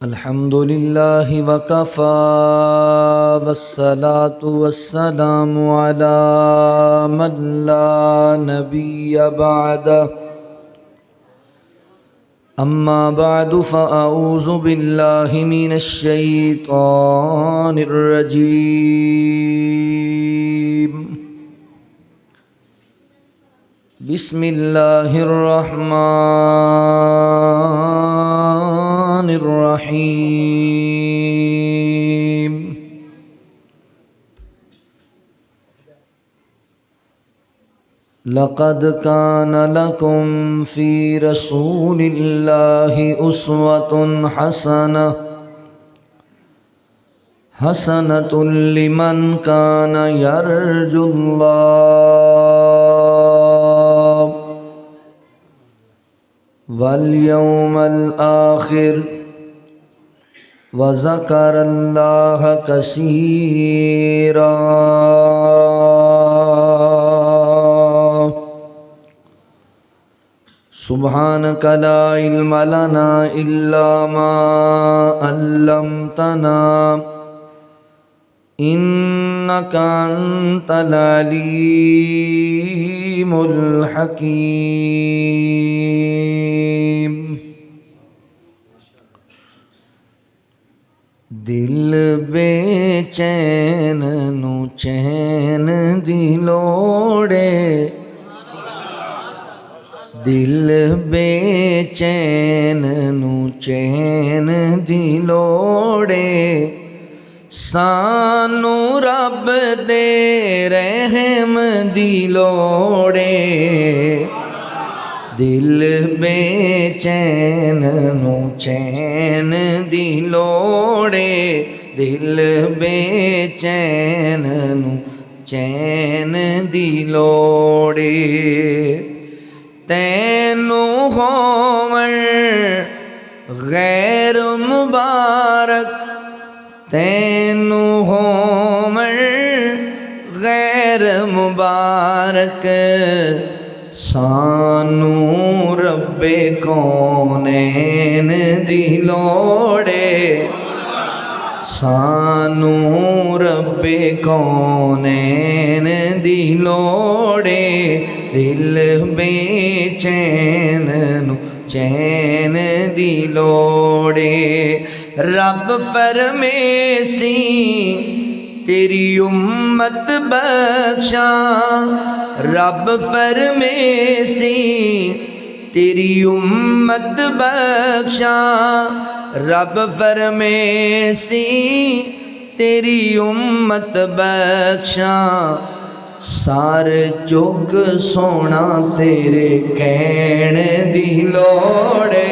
الحمد لله وكفى والصلاة والسلام على من لا نبي بعده أما بعد فأعوذ بالله من الشيطان الرجيم بسم الله الرحمن الرحيم لقد كان لكم في رسول الله أسوة حسنة لمن كان يرجو الله واليوم الآخر وذكر الله كثيرا سبحانك لا علم لنا إلا ما علمتنا إنك أنت العليم الحكيم دل بے چین نو چین دی لوڑے دل بے چین نو چین دی لوڑے سانو رب دے رحم دی لوڑے دل بے چین نو چین دی لوڑے دل بے چین نو چین دی لوڑے تینو ہومر غیر مبارک تینو ہومر غیر مبارک سانو رب کونین دی لوڑے سانو رب کونین دی لوڑے دل بے چین نو چین دی لوڑے رب فرمیسی تیری امت بخشاں رب فرمیسی تیری امت بخشاں رب فرمیسی تیری امت بخشاں سار جگ سونا تیرے کہن دی لوڑے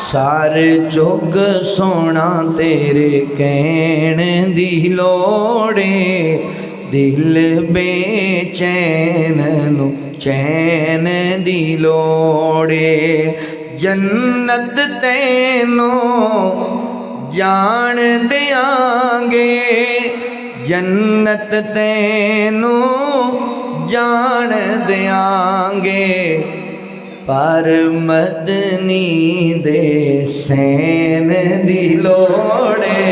سار جگ سونا تیرے کہن دی لوڑے دل بے چین نو چین دی لوڑے جنت تینو جان دیاں گے جنت تینو جان دیاں گے پر مدنی دے سین دی لوڑے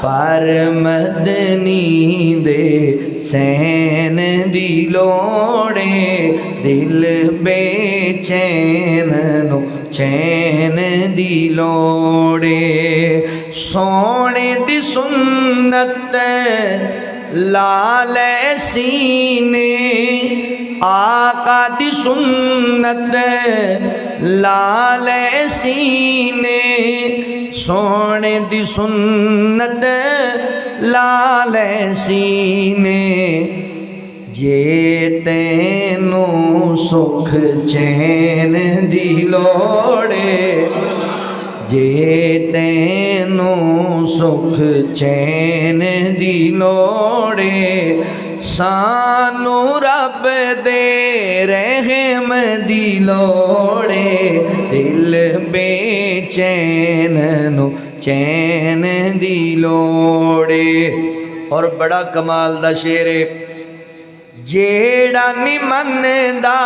پر مدنی دے سین دی لوڑے دل بے چین نو چین دی لوڑے سونے دی سنت لالے سینے آقا دی سنت لالے سینے سونے دی سنت لالے سینے جے تینو سکھ چین دی لوڑے جے تینو سکھ چین دی لوڑے سانو رب دے رحم دی لوڑے دل بے چین نو چین دی لوڑے اور بڑا کمال دا شعر ہے جیڑا نہیں مندا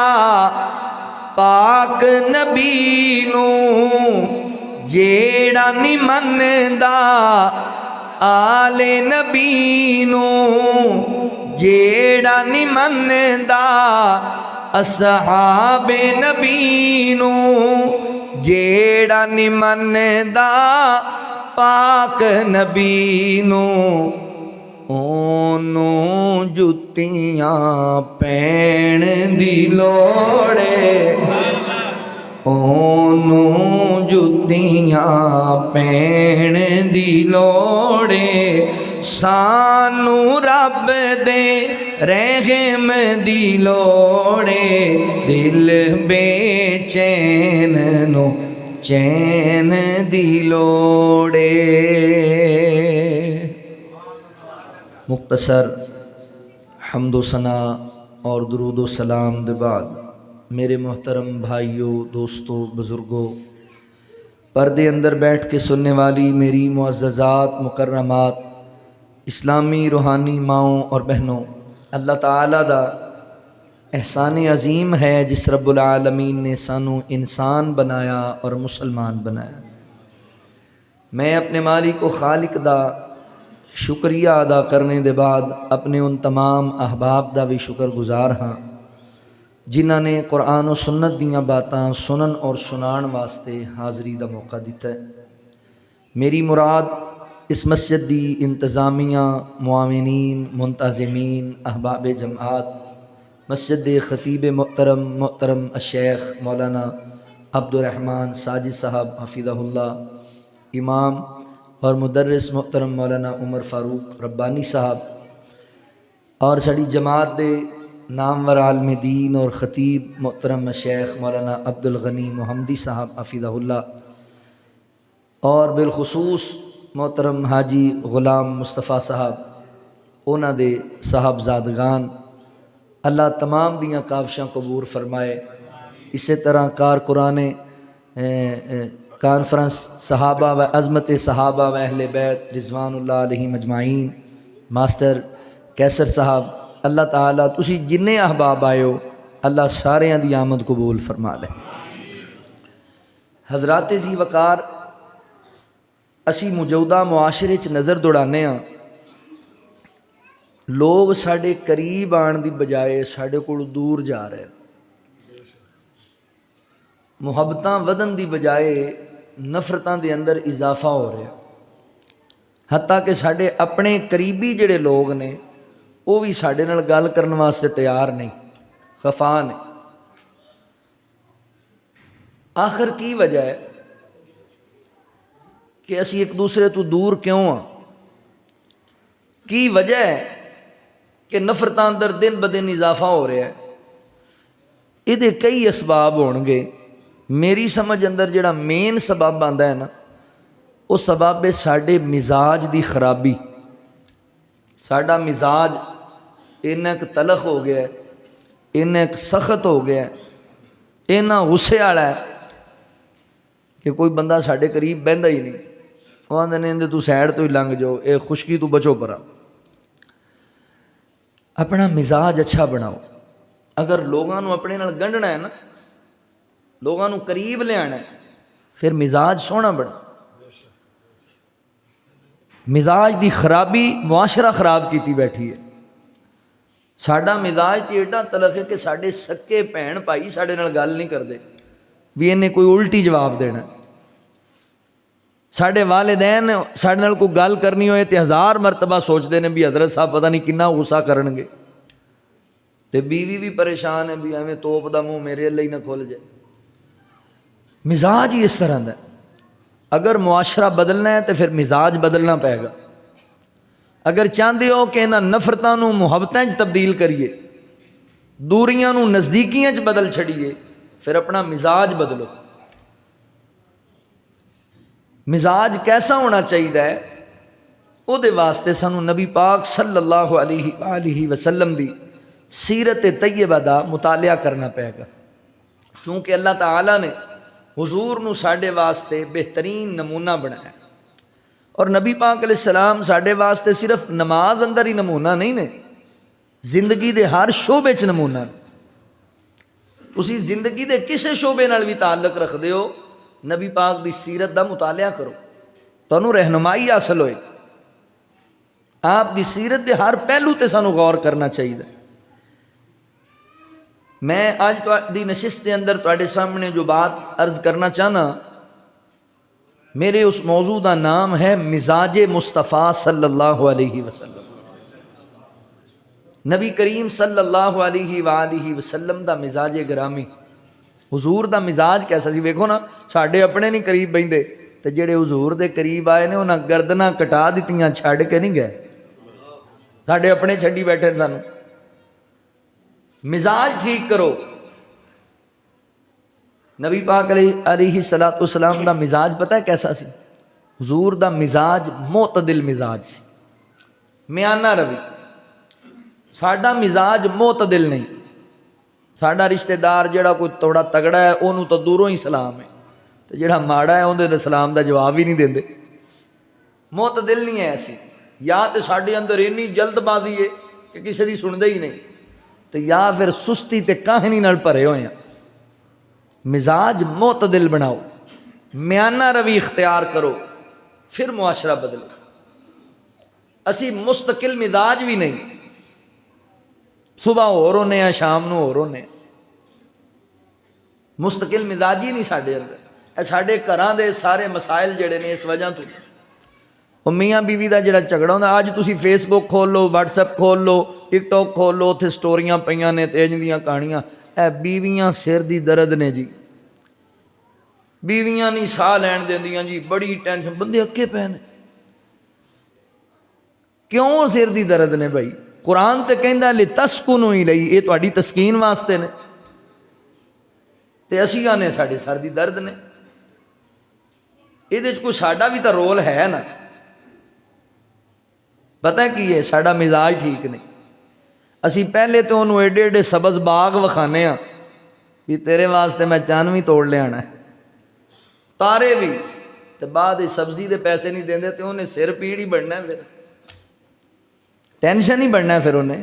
پاک نبی نوں جیڑا نہیں مندا آل نبی نوں جیڑا نہیں مندا اصحاب نبی نوں جیڑا نہیں مندا پاک نبی نوں اونوں جُتیاں پین دی لوڑ ہے اونوں جُتیاں پین دی لوڑ ہے سانوں رب دے رحم دی لوڑ ہے دل بے چین نو چین دی لوڑ ہے۔ مختصر حمد و ثنا اور درود و سلام دے بعد میرے محترم بھائیوں، دوستوں، بزرگوں، پردے اندر بیٹھ کے سننے والی میری معززات، مکرمات، اسلامی روحانی ماؤں اور بہنوں، اللہ تعالیٰ دا احسان عظیم ہے جس رب العالمین نے سانوں انسان بنایا اور مسلمان بنایا۔ میں اپنے مالک و خالق دا شکریہ ادا کرنے دے بعد اپنے ان تمام احباب دا بھی شکر گزار ہاں جنہاں نے قرآن و سنت دیاں باتاں سنن اور سنان واسطے حاضری دا موقع دیتا ہے۔ میری مراد اس مسجد دی انتظامیہ، معاونین، منتظمین، احباب جماعت، مسجد دے خطیب محترم الشیخ مولانا عبد الرحمن ساجد صاحب حفظہ اللہ، امام اور مدرس محترم مولانا عمر فاروق ربانی صاحب، اور ساری جماعت دے نامور عالم دین اور خطیب محترم الشیخ مولانا عبد الغنی محمدی صاحب حفظہ اللہ، اور بالخصوص محترم حاجی غلام مصطفیٰ صاحب، اونا دے صاحبزادگان، اللہ تمام دیاں کاوشاں قبول فرمائے۔ اسی طرح کارکنان کانفرنس صحابہ و عظمت صحابہ و اہل بیت رضوان اللہ علیہم اجمعین، ماسٹر کیسر صاحب، اللہ تعالیٰ تسی جنہیں احباب آئے ہو اللہ ساریاں دی آمد قبول فرما لے۔ حضرات ذی وقار، اسی موجودہ معاشرے چ نظر دوڑانے ہاں، لوگ ساڈے قریب آن دی بجائے ساڈے کول دور جا رہے ہیں، محبتاں ودن دی بجائے نفرتاں دے اندر اضافہ ہو رہا، حتیٰ کہ ساڈے اپنے قریبی جڑے لوگ نے وہ بھی ساڈے نال گل کرن واسطے تیار نہیں، خفا نے۔ آخر کی وجہ ہے کہ اسی ایک دوسرے تو دور کیوں ہاں؟ کی وجہ ہے کہ نفرتاں اندر دن بدن اضافہ ہو رہا ہے؟ یہ کئی اسباب ہون گے، میری سمجھ اندر جڑا مین سبب آندا ہے نا، وہ سبب ہے ساڈے مزاج دی خرابی۔ ساڈا مزاج اینا کہ تلخ ہو گیا ہے، اینا کہ سخت ہو گیا ہے، اینا غصے والا ہے کہ کوئی بندہ ساڈے قریب بہندا ہی نہیں، وہ آندے نے تو سائڈ تو ہی لنگ جاؤ، اے خشکی تو بچو پرا۔ اپنا مزاج اچھا بناؤ۔ اگر لوگاں نو اپنے نال گنڈنا ہے نا، لوگاں نو قریب لے آنا ہے، پھر مزاج سونا بنا۔ مزاج دی خرابی معاشرہ خراب کیتی بیٹھی ہے۔ ساڈا مزاج تے ایڈا تلخ ہے کہ ساڈے سکے بھین بھائی ساڈے نال گل نہیں کردے، بھی انہیں کوئی الٹی جواب دینا۔ ساڈے والدین ساڈے نال کوئی گل کرنی ہوئے تے 1000 مرتبہ سوچتے ہیں بھی حضرت صاحب پتہ نہیں کنا غصہ کرن گے، تے بیوی بھی پریشان ہے بھی ایویں توپ دا منہ میرے اللہ ہی نہ کھل جائے۔ مزاج ہی اس طرح دا ہے۔ اگر معاشرہ بدلنا ہے تو پھر مزاج بدلنا پائے گا۔ اگر چاہتے ہو کہ انہاں نفرتاں نو محبتاں چ تبدیل کریے، دوریاں نو نزدیکیاں چ بدل چھڑیے، پھر اپنا مزاج بدلو۔ مزاج کیسا ہونا چاہیے؟ او دے واسطے سانو نبی پاک صلی اللہ علیہ وآلہ وسلم دی سیرت طیبہ دا مطالعہ کرنا پائے گا، چونکہ اللہ تعالیٰ نے حضور نو ساڈے واسطے بہترین نمونہ بنایا، اور نبی پاک علیہ السلام ساڈے واسطے صرف نماز اندر ہی نمونہ نہیں نے، زندگی دے ہر شعبے چ نمونہ۔ تسی زندگی دے کسے شعبے نال بھی تعلق رکھ دے ہو، نبی پاک دی سیرت دا مطالعہ کرو، تانوں رہنمائی حاصل ہوئے۔ آپ دی سیرت دے ہر پہلو تے سانو غور کرنا چاہیے۔ میں آج دی نشست دے اندر تواڈے سامنے جو بات عرض کرنا چاہنا، میرے اس موضوع دا نام ہے مزاج مصطفیٰ صلی اللہ علیہ وسلم۔ نبی کریم صلی اللہ علیہ وآلہ وسلم دا مزاج گرامی، حضور دا مزاج کیسا سی؟ ویکھو نا، ساڈے اپنے نہیں قریب بہندے تے جڑے حضور دے قریب آئے نے انہاں گردناں کٹا دتیاں، چھڈ کے نہیں گئے، ساڈے اپنے چھڈی بیٹھے نے سانوں۔ مزاج ٹھیک کرو۔ نبی پاک علیہ السلام دا مزاج پتہ ہے کیسا سی؟ حضور دا مزاج معتدل مزاج سی، میانہ روی۔ ساڈا مزاج معتدل نہیں، ساڈا رشتہ دار جڑا کوئی تھوڑا تگڑا ہے انہوں تو دوروں ہی سلام ہے، تو جڑا ماڑا ہے اندر سلام دا جواب ہی نہیں دیندے۔ معتدل نہیں ہے ایسی، یا تو ساڈے اندر اینی جلد بازی ہے کہ کسی دی سنتے ہی نہیں، تو یا پھر سستی تے کاہنی نال بھرے ہوئے ہیں۔ مزاج معتدل بناؤ، میانہ روی اختیار کرو، پھر معاشرہ بدلو۔ اسی مستقل مزاج بھی نہیں، صبح اور ہونے ہیں شام نو اور ہونے ہیں، مستقل مزاج ہی نہیں ساڈے اندر۔ اے ساڈے گھراں دے سارے مسائل جڑے نے اس وجہ تو میاں بیوی دا جڑا جھگڑا ہوندا، اج تسی فیس بک کھول لو، واٹس ایپ کھول لو، ٹک ٹاک کھول لو، اتھے سٹوریاں پیاں نے تے انج دیاں کہانیاں۔ اے بیویاں سر دی درد نے جی، بیویاں نہیں ساہ لین دیندیاں جی، بڑی ٹینشن، بندے اکے پے نے۔ کیوں سر دی درد نے بھائی؟ قرآن تے کہندا لتسکنوا الیہ، یہ تہاڈی تسکین واسطے نے، تے اسی آنے ساڈے سر دی درد نے۔ یہ کوئی ساڈا بھی تو رول ہے نا۔ پتہ کی ہے؟ ساڈا مزاج ٹھیک نہیں۔ اسی پہلے تو انہوں ایڈے ایڈے سبز باغ وکھانے ہاں بھی تیرے واسطے میں چانوی توڑ لے آنا ہے، تارے بھی، تے بعد سبزی دے پیسے نہیں دیندے تے انہیں سر پیڑ ہی بڑھنا ہے، پھر ٹینشن ہی بڑھنا ہے۔ پھر انہیں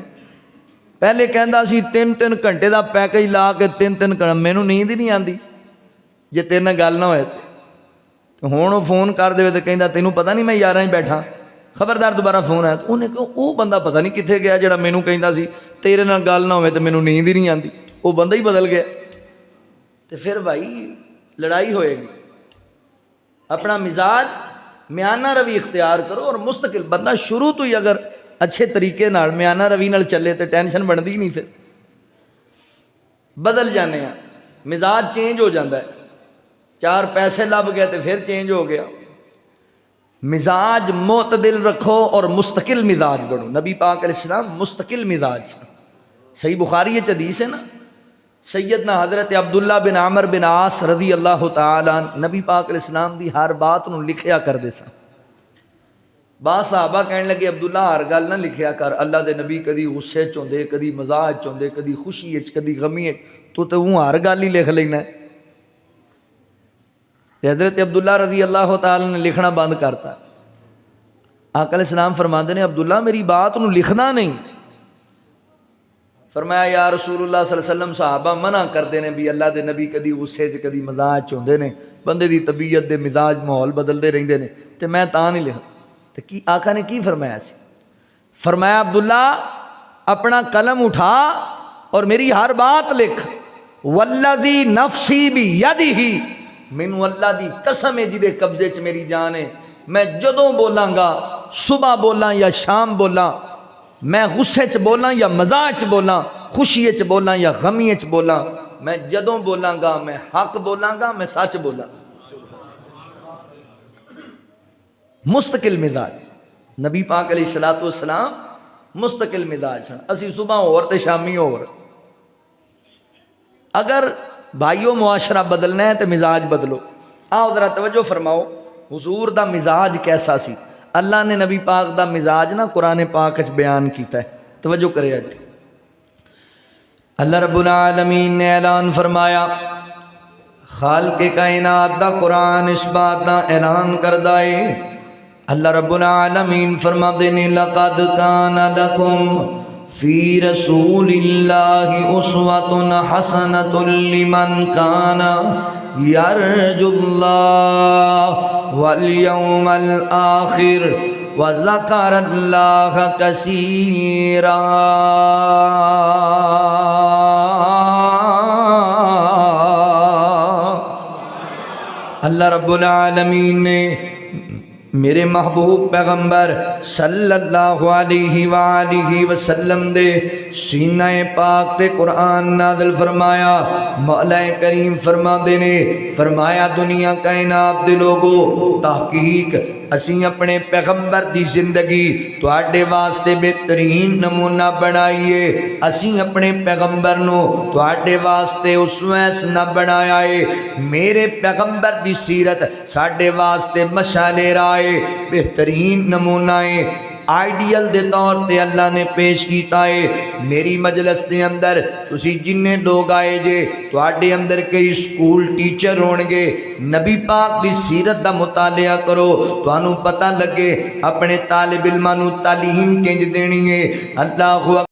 پہلے کہندا سی 3 گھنٹے دا پیکج لا کے 3 گھنٹے مینوں نیند ہی نہیں آندی جے تیرے نال گل نہ ہوئے تو ہوں وہ فون کر دے تو کہندا تینوں پتہ نہیں میں یاراں بیٹھا، خبردار دوبارہ فون آیا۔ تو انہیں کہا وہ بندہ پتہ نہیں کتنے گیا جڑا مینوں کہندا سی تیرے نال گل نہ ہوئے تو مینوں نیند ہی نہیں آندی، وہ بندہ ہی بدل گیا۔ تو پھر بھائی لڑائی ہوئے گی۔ اپنا مزاج میانہ روی اختیار کرو، اور مستقل بندہ شروع تو ہی اگر اچھے طریقے نال میانہ روی نال چلے تو ٹینشن بنتی نہیں، پھر بدل جانے ہیں، مزاج چینج ہو جاتا ہے۔ 4 پیسے لب گئے تو پھر چینج ہو گیا۔ مزاج معتدل رکھو اور مستقل مزاج بنو۔ نبی پاک علیہ السلام مستقل مزاج، صحیح بخاری یہ حدیث ہے نا، سیدنا حضرت عبداللہ بن عمر بن عاص رضی اللہ تعالیٰ نبی پاک علیہ السلام دی ہر بات نو لکھیا کر دے سن۔ بعض صحابہ کہنے لگے عبداللہ ہر گل نہ لکھیا کر، اللہ دے نبی کدی غصے چوندے، کدی مزاج چوندے، کدی خوشی اچ، کدی غمی اچ، تو ہر گل ہی لکھ لینا ہے۔ حضرت عبداللہ رضی اللہ تعالیٰ نے لکھنا بند کرتا۔ آقا علیہ السلام فرماندے نے عبداللہ میری بات نو لکھنا نہیں۔ فرمایا یا رسول اللہ صلی اللہ علیہ وسلم صحابہ منع کرتے ہیں بھی اللہ دے نبی کدی غصے سے کدی مزاج چوندے نے، بندے دی طبیعت دے مزاج ماحول بدلتے رہندے نے، تے میں تاں نہیں لکھا۔ تو کی آقا نے کی فرمایا سی؟ فرمایا عبداللہ اپنا قلم اٹھا اور میری ہر بات لکھ، والذی نفسی بیدہ، مینوں اللہ دی قسم ہے جدے قبضے چ میری جان ہے، میں جدوں بولاں گا، صبح بولاں یا شام بولاں، میں غصے چ بولاں یا مزاح چ بولاں، خوشی چ بولاں یا غمی چ بولاں، میں جدوں بولاں گا میں حق بولاں گا، میں سچ بولاں۔ مستقل مزاج نبی پاک علیہ السلام مستقل مزاج سن۔ اسی صبح اور تے شامی اور۔ اگر بھائیو معاشرہ بدلنا ہے تو مزاج بدلو۔ آؤ ذرا توجہ فرماؤ، حضور دا مزاج کیسا سی؟ اللہ نے نبی پاک دا مزاج نا قرآن پاک وچ بیان کیتا ہے، توجہ کرے اج۔ اللہ رب العالمین نے اعلان فرمایا، خالق کائنات دا قرآن اس بات دا اعلان کردا ہے۔ اللہ رب العالمین فرماتے ہیں لَقَدْ كَانَ لَكُمْ فی رسول اللہ اسوۃ حسنۃ لمن کان یرجو اللہ والیوم الآخر وذکر اللہ کثیرا۔ اللہ رب العالمین نے میرے محبوب پیغمبر صلی اللہ علیہ وآلہ وسلم دے سینہ پاک تے قرآن نازل فرمایا۔ مولا کریم فرما دے نے فرمایا دنیا کائنات دے لوگو تحقیق اسیں اپنے پیغمبر دی زندگی تواڈے واسطے بہترین نمونہ بنائیے، اسیں اپنے پیغمبر نو تواڈے واسطے اسوہ حسنہ بنایا ہے۔ میرے پیغمبر دی سیرت ساڈے واسطے مشعل راہ بہترین نمونہ ہے، آئیڈیل دے طور تے اللہ نے پیش کیتا ہے۔ میری مجلس دے اندر تسی جننے لوگ آئے جے تواڈے اندر کئی سکول ٹیچر ہون گے، نبی پاک دی سیرت دا مطالعہ کرو، تانوں پتہ لگے اپنے طالب علماں نوں تعلیم کنج دینی ہے۔ اللہ